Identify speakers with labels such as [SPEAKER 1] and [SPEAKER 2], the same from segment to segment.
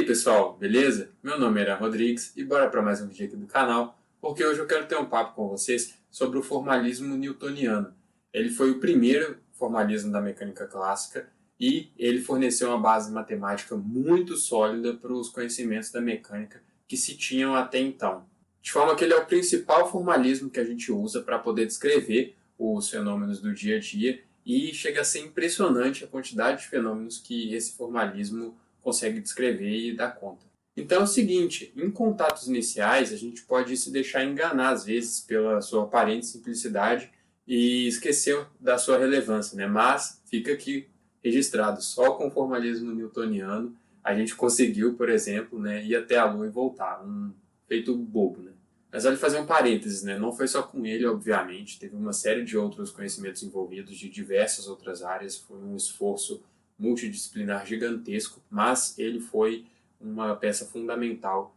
[SPEAKER 1] aí pessoal, beleza? Meu nome é Aaron Rodrigues e bora para mais um vídeo aqui do canal, porque hoje eu quero ter um papo com vocês sobre o formalismo newtoniano. Ele foi o primeiro formalismo da mecânica clássica e ele forneceu uma base matemática muito sólida para os conhecimentos da mecânica que se tinham até então. De forma que ele é o principal formalismo que a gente usa para poder descrever os fenômenos do dia a dia e chega a ser impressionante a quantidade de fenômenos que esse formalismo consegue descrever e dar conta. Então é o seguinte, em contatos iniciais a gente pode se deixar enganar às vezes pela sua aparente simplicidade e esquecer da sua relevância, né? Mas fica aqui registrado, só com o formalismo newtoniano a gente conseguiu, por exemplo, né, ir até a Lua e voltar, um feito bobo, né? Mas vale fazer um parênteses, né? Não foi só com ele, obviamente, teve uma série de outros conhecimentos envolvidos de diversas outras áreas, foi um esforço multidisciplinar gigantesco, mas ele foi uma peça fundamental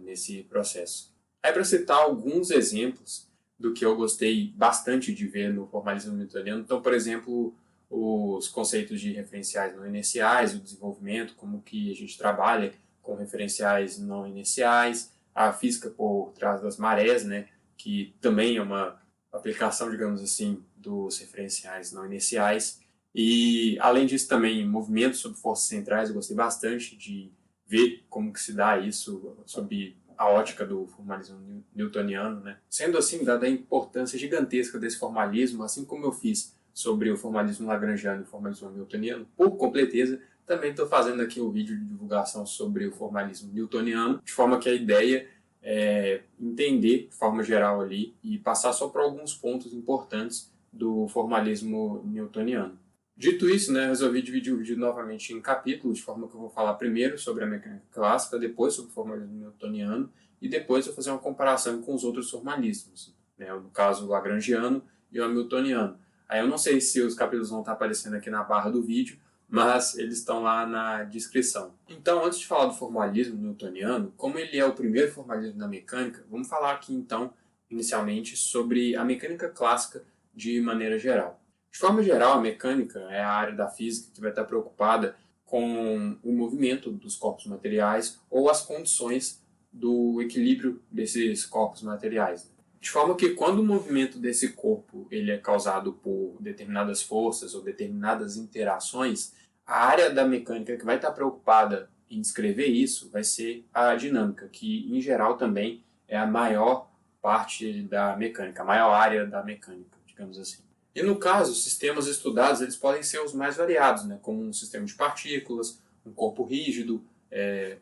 [SPEAKER 1] nesse processo. Aí, para citar alguns exemplos do que eu gostei bastante de ver no formalismo newtoniano, então, por exemplo, os conceitos de referenciais não inerciais, o desenvolvimento, como que a gente trabalha com referenciais não inerciais, a física por trás das marés, né, que também é uma aplicação, digamos assim, dos referenciais não inerciais. E, além disso, também movimentos sob forças centrais, eu gostei bastante de ver como que se dá isso sob a ótica do formalismo newtoniano, né? Sendo assim, dada a importância gigantesca desse formalismo, assim como eu fiz sobre o formalismo lagrangiano e o formalismo newtoniano, por completeza, também estou fazendo aqui um vídeo de divulgação sobre o formalismo newtoniano, de forma que a ideia é entender de forma geral ali e passar só por alguns pontos importantes do formalismo newtoniano. Dito isso, né, resolvi dividir o vídeo novamente em capítulos, de forma que eu vou falar primeiro sobre a mecânica clássica, depois sobre o formalismo newtoniano, e depois eu vou fazer uma comparação com os outros formalismos, né, no caso o lagrangiano e o hamiltoniano. Aí eu não sei se os capítulos vão estar aparecendo aqui na barra do vídeo, mas eles estão lá na descrição. Então, antes de falar do formalismo newtoniano, como ele é o primeiro formalismo da mecânica, vamos falar aqui então, inicialmente, sobre a mecânica clássica de maneira geral. De forma geral, a mecânica é a área da física que vai estar preocupada com o movimento dos corpos materiais ou as condições do equilíbrio desses corpos materiais. De forma que quando o movimento desse corpo ele é causado por determinadas forças ou determinadas interações, a área da mecânica que vai estar preocupada em descrever isso vai ser a dinâmica, que em geral também é a maior parte da mecânica, a maior área da mecânica, digamos assim. E no caso, os sistemas estudados eles podem ser os mais variados, né? Como um sistema de partículas, um corpo rígido,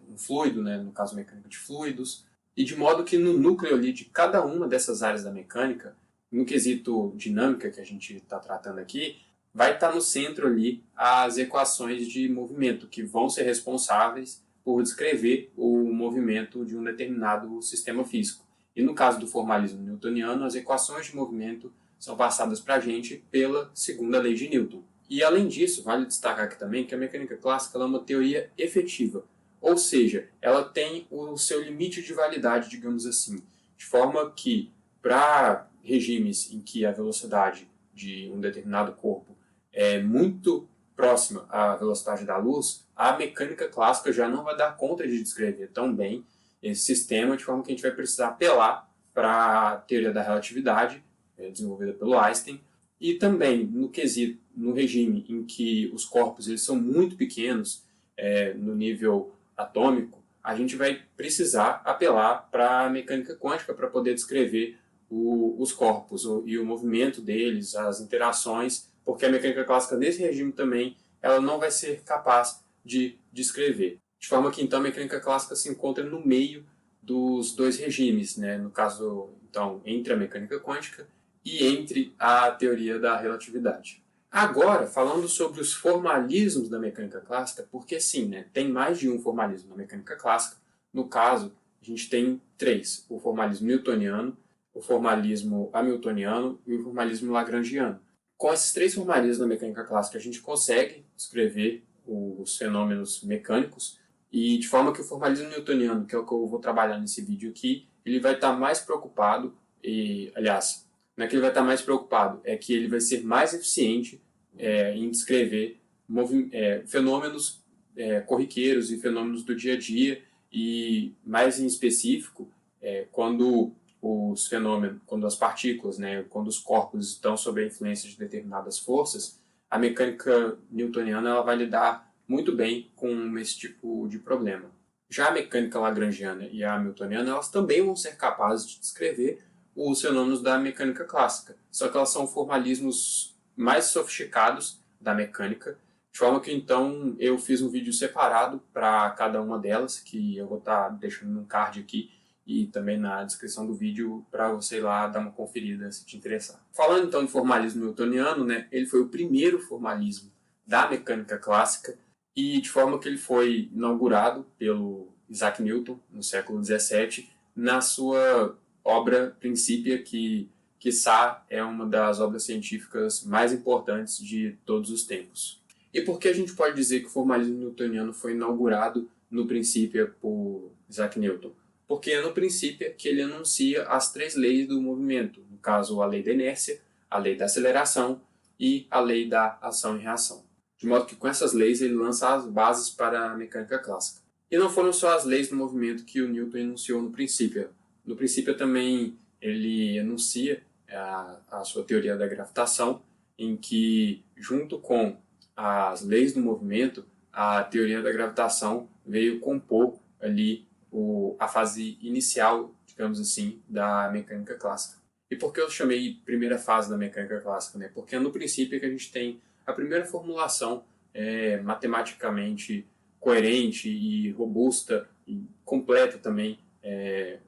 [SPEAKER 1] um fluido, né? No caso mecânica de fluidos, e de modo que no núcleo ali de cada uma dessas áreas da mecânica, no quesito dinâmica que a gente está tratando aqui, vai estar no centro ali as equações de movimento, que vão ser responsáveis por descrever o movimento de um determinado sistema físico. E no caso do formalismo newtoniano, as equações de movimento são passadas para a gente pela segunda lei de Newton. E além disso, vale destacar aqui também que a mecânica clássica é uma teoria efetiva, ou seja, ela tem o seu limite de validade, digamos assim, de forma que para regimes em que a velocidade de um determinado corpo é muito próxima à velocidade da luz, a mecânica clássica já não vai dar conta de descrever tão bem esse sistema, de forma que a gente vai precisar apelar para a teoria da relatividade, desenvolvida pelo Einstein, e também no regime em que os corpos eles são muito pequenos, no nível atômico, a gente vai precisar apelar para a mecânica quântica para poder descrever os corpos e o movimento deles, as interações, porque a mecânica clássica nesse regime também ela não vai ser capaz de descrever. De forma que então a mecânica clássica se encontra no meio dos dois regimes, né? No caso, então, entre a mecânica quântica e entre a teoria da relatividade. Agora, falando sobre os formalismos da mecânica clássica, porque sim, né, tem mais de um formalismo na mecânica clássica. No caso, a gente tem três: o formalismo newtoniano, o formalismo hamiltoniano e o formalismo lagrangiano. Com esses três formalismos da mecânica clássica, a gente consegue descrever os fenômenos mecânicos, e de forma que o formalismo newtoniano, que é o que eu vou trabalhar nesse vídeo aqui, ele vai estar mais preocupado, aliás, não é que ele vai estar mais preocupado, é que ele vai ser mais eficiente em descrever fenômenos corriqueiros e fenômenos do dia a dia, e mais em específico, quando quando as partículas, né, quando os corpos estão sob a influência de determinadas forças, a mecânica newtoniana ela vai lidar muito bem com esse tipo de problema. Já a mecânica lagrangiana e a hamiltoniana, elas também vão ser capazes de descrever os fenômenos da mecânica clássica, só que elas são formalismos mais sofisticados da mecânica, de forma que então eu fiz um vídeo separado para cada uma delas, que eu vou estar deixando no card aqui e também na descrição do vídeo para você ir lá dar uma conferida se te interessar. Falando então de formalismo newtoniano, né, ele foi o primeiro formalismo da mecânica clássica e de forma que ele foi inaugurado pelo Isaac Newton no século XVII na sua obra Principia, que quiçá é uma das obras científicas mais importantes de todos os tempos. E por que a gente pode dizer que o formalismo newtoniano foi inaugurado no Principia por Isaac Newton? Porque é no Principia que ele anuncia as 3 leis do movimento, no caso a lei da inércia, a lei da aceleração e a lei da ação e reação. De modo que com essas leis ele lança as bases para a mecânica clássica. E não foram só as leis do movimento que o Newton enunciou no Principia. No Principia também ele enuncia a sua teoria da gravitação, em que, junto com as leis do movimento, a teoria da gravitação veio compor ali a fase inicial, digamos assim, da mecânica clássica. E por que eu chamei primeira fase da mecânica clássica? Né? Porque é no princípio que a gente tem a primeira formulação matematicamente coerente e robusta e completa também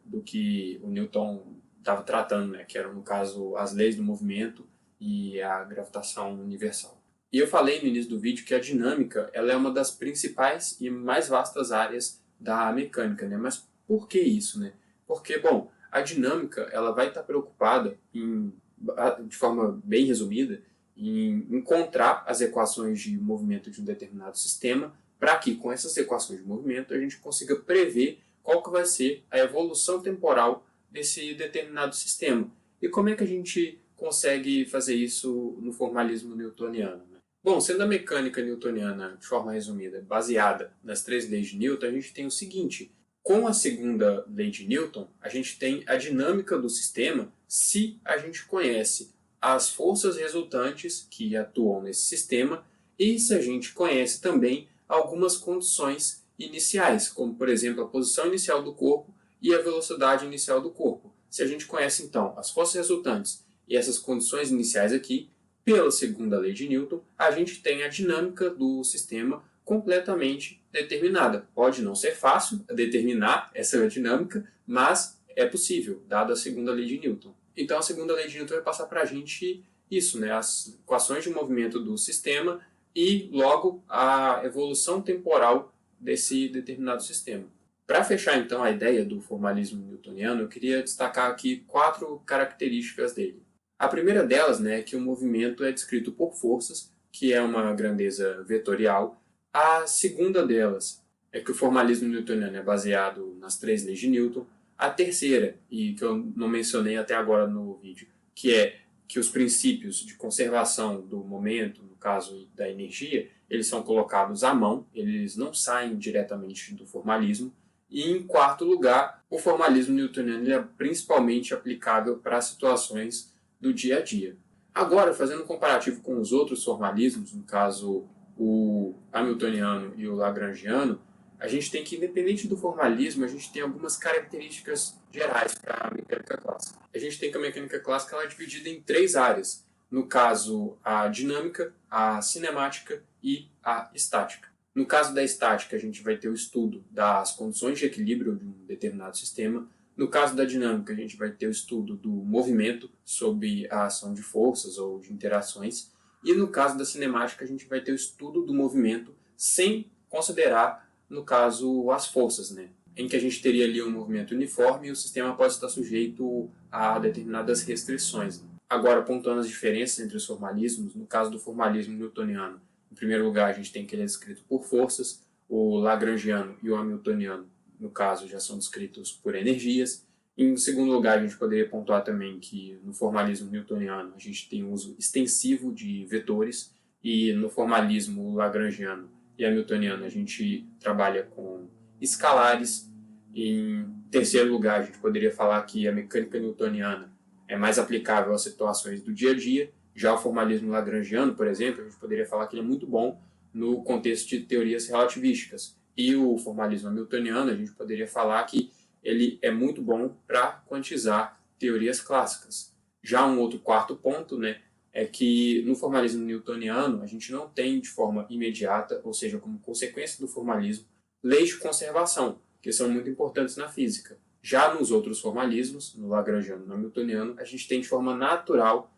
[SPEAKER 1] do que o Newton estava tratando, né? Que eram, no caso, as leis do movimento e a gravitação universal. E eu falei no início do vídeo que a dinâmica ela é uma das principais e mais vastas áreas da mecânica, né? Mas por que isso, né? Porque, bom, a dinâmica ela vai estar preocupada de forma bem resumida, em encontrar as equações de movimento de um determinado sistema, para que com essas equações de movimento a gente consiga prever qual que vai ser a evolução temporal desse determinado sistema. E como é que a gente consegue fazer isso no formalismo newtoniano? Bom, sendo a mecânica newtoniana, de forma resumida, baseada nas 3 leis de Newton, a gente tem o seguinte: com a segunda lei de Newton, a gente tem a dinâmica do sistema se a gente conhece as forças resultantes que atuam nesse sistema e se a gente conhece também algumas condições iniciais, como, por exemplo, a posição inicial do corpo e a velocidade inicial do corpo. Se a gente conhece, então, as forças resultantes e essas condições iniciais aqui, pela segunda lei de Newton, a gente tem a dinâmica do sistema completamente determinada. Pode não ser fácil determinar essa dinâmica, mas é possível, dada a segunda lei de Newton. Então a segunda lei de Newton vai passar para a gente isso, né? As equações de movimento do sistema e, logo, a evolução temporal desse determinado sistema. Para fechar, então, a ideia do formalismo newtoniano, eu queria destacar aqui 4 características dele. A primeira delas, né, é que o movimento é descrito por forças, que é uma grandeza vetorial. A segunda delas é que o formalismo newtoniano é baseado nas 3 leis de Newton. A terceira, e que eu não mencionei até agora no vídeo, que é que os princípios de conservação do momento, no caso da energia, eles são colocados à mão, eles não saem diretamente do formalismo. E, em quarto lugar, o formalismo newtoniano é principalmente aplicável para situações do dia a dia. Agora, fazendo um comparativo com os outros formalismos, no caso o hamiltoniano e o lagrangiano, a gente tem que, independente do formalismo, a gente tem algumas características gerais para a mecânica clássica. A gente tem que a mecânica clássica ela é dividida em 3 áreas, no caso a dinâmica, a cinemática e a estática. No caso da estática, a gente vai ter o estudo das condições de equilíbrio de um determinado sistema. No caso da dinâmica, a gente vai ter o estudo do movimento sob a ação de forças ou de interações. E no caso da cinemática, a gente vai ter o estudo do movimento sem considerar, no caso, as forças, né? Em que a gente teria ali um movimento uniforme e o sistema pode estar sujeito a determinadas restrições. Agora, pontuando as diferenças entre os formalismos, no caso do formalismo newtoniano, em primeiro lugar, a gente tem que ele é descrito por forças, o lagrangiano e o hamiltoniano, no caso, já são descritos por energias. Em segundo lugar, a gente poderia pontuar também que no formalismo newtoniano a gente tem um uso extensivo de vetores e no formalismo lagrangiano e hamiltoniana a gente trabalha com escalares. Em terceiro lugar, a gente poderia falar que a mecânica newtoniana é mais aplicável às situações do dia a dia. Já o formalismo lagrangiano, por exemplo, a gente poderia falar que ele é muito bom no contexto de teorias relativísticas. E o formalismo hamiltoniano, a gente poderia falar que ele é muito bom para quantizar teorias clássicas. Já um outro quarto ponto, né, é que no formalismo newtoniano a gente não tem de forma imediata, ou seja, como consequência do formalismo, leis de conservação, que são muito importantes na física. Já nos outros formalismos, no lagrangiano e no hamiltoniano, a gente tem de forma natural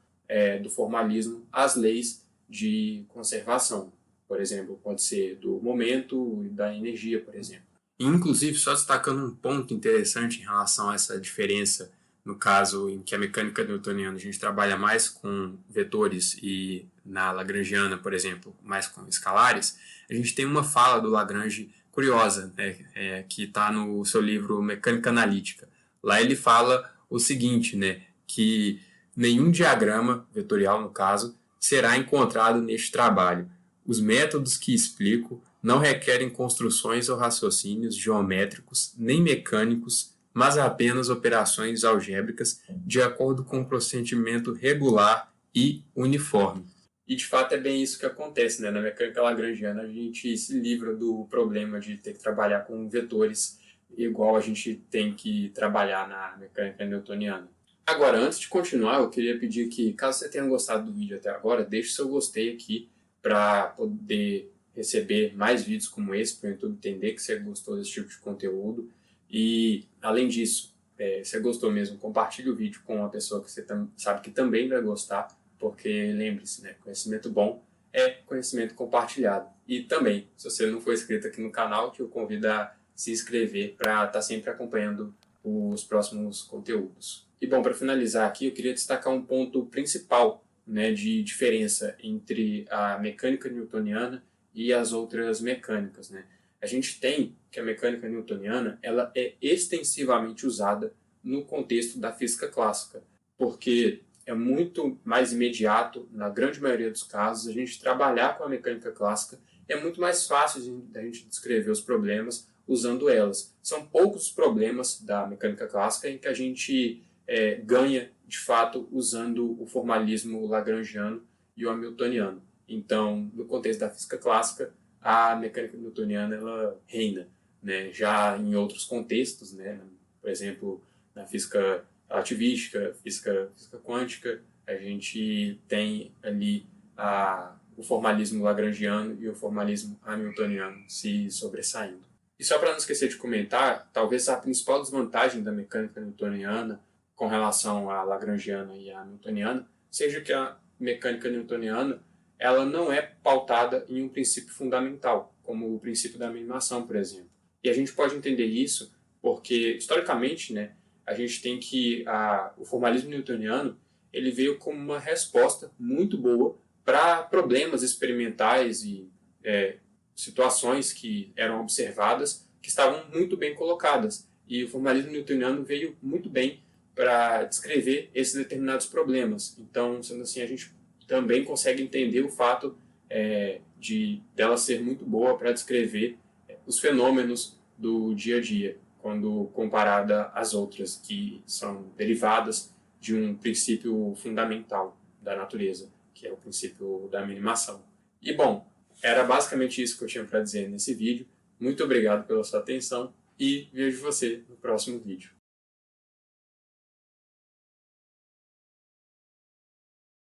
[SPEAKER 1] do formalismo as leis de conservação. Por exemplo, pode ser do momento e da energia, por exemplo. Inclusive, só destacando um ponto interessante em relação a essa diferença, no caso em que a mecânica newtoniana a gente trabalha mais com vetores e na lagrangiana, por exemplo, mais com escalares, a gente tem uma fala do Lagrange curiosa, né, que está no seu livro Mecânica Analítica. Lá ele fala o seguinte, né, que nenhum diagrama, vetorial no caso, será encontrado neste trabalho. Os métodos que explico não requerem construções ou raciocínios geométricos nem mecânicos, mas apenas operações algébricas de acordo com um procedimento regular e uniforme. E de fato é bem isso que acontece, né? Na mecânica lagrangiana a gente se livra do problema de ter que trabalhar com vetores igual a gente tem que trabalhar na mecânica newtoniana. Agora, antes de continuar, eu queria pedir que, caso você tenha gostado do vídeo até agora, deixe seu gostei aqui para poder receber mais vídeos como esse, para o YouTube entender que você gostou desse tipo de conteúdo. E, além disso, se você gostou mesmo, compartilhe o vídeo com uma pessoa que você sabe que também vai gostar, porque lembre-se, né, conhecimento bom é conhecimento compartilhado. E também, se você não for inscrito aqui no canal, te convido a se inscrever para estar sempre acompanhando os próximos conteúdos. E bom, para finalizar aqui, eu queria destacar um ponto principal, né, de diferença entre a mecânica newtoniana e as outras mecânicas, né? A gente tem que a mecânica newtoniana ela é extensivamente usada no contexto da física clássica, porque é muito mais imediato, na grande maioria dos casos, a gente trabalhar com a mecânica clássica é muito mais fácil da gente descrever os problemas usando elas. São poucos os problemas da mecânica clássica em que a gente ganha, de fato, usando o formalismo lagrangiano e o hamiltoniano. Então, no contexto da física clássica, a mecânica newtoniana ela reina, né? Já em outros contextos, né? Por exemplo, na física relativística, física quântica, a gente tem ali o formalismo lagrangiano e o formalismo hamiltoniano se sobressaindo. E só para não esquecer de comentar, talvez a principal desvantagem da mecânica newtoniana com relação à lagrangiana e à hamiltoniana seja que a mecânica newtoniana ela não é pautada em um princípio fundamental, como o princípio da minimação, por exemplo. E a gente pode entender isso porque, historicamente, né, a gente tem que o formalismo newtoniano ele veio como uma resposta muito boa para problemas experimentais e situações que eram observadas que estavam muito bem colocadas. E o formalismo newtoniano veio muito bem para descrever esses determinados problemas. Então, sendo assim, a gente também consegue entender o fato dela ser muito boa para descrever os fenômenos do dia a dia, quando comparada às outras, que são derivadas de um princípio fundamental da natureza, que é o princípio da minimação. E, bom, era basicamente isso que eu tinha para dizer nesse vídeo. Muito obrigado pela sua atenção e vejo você no próximo vídeo.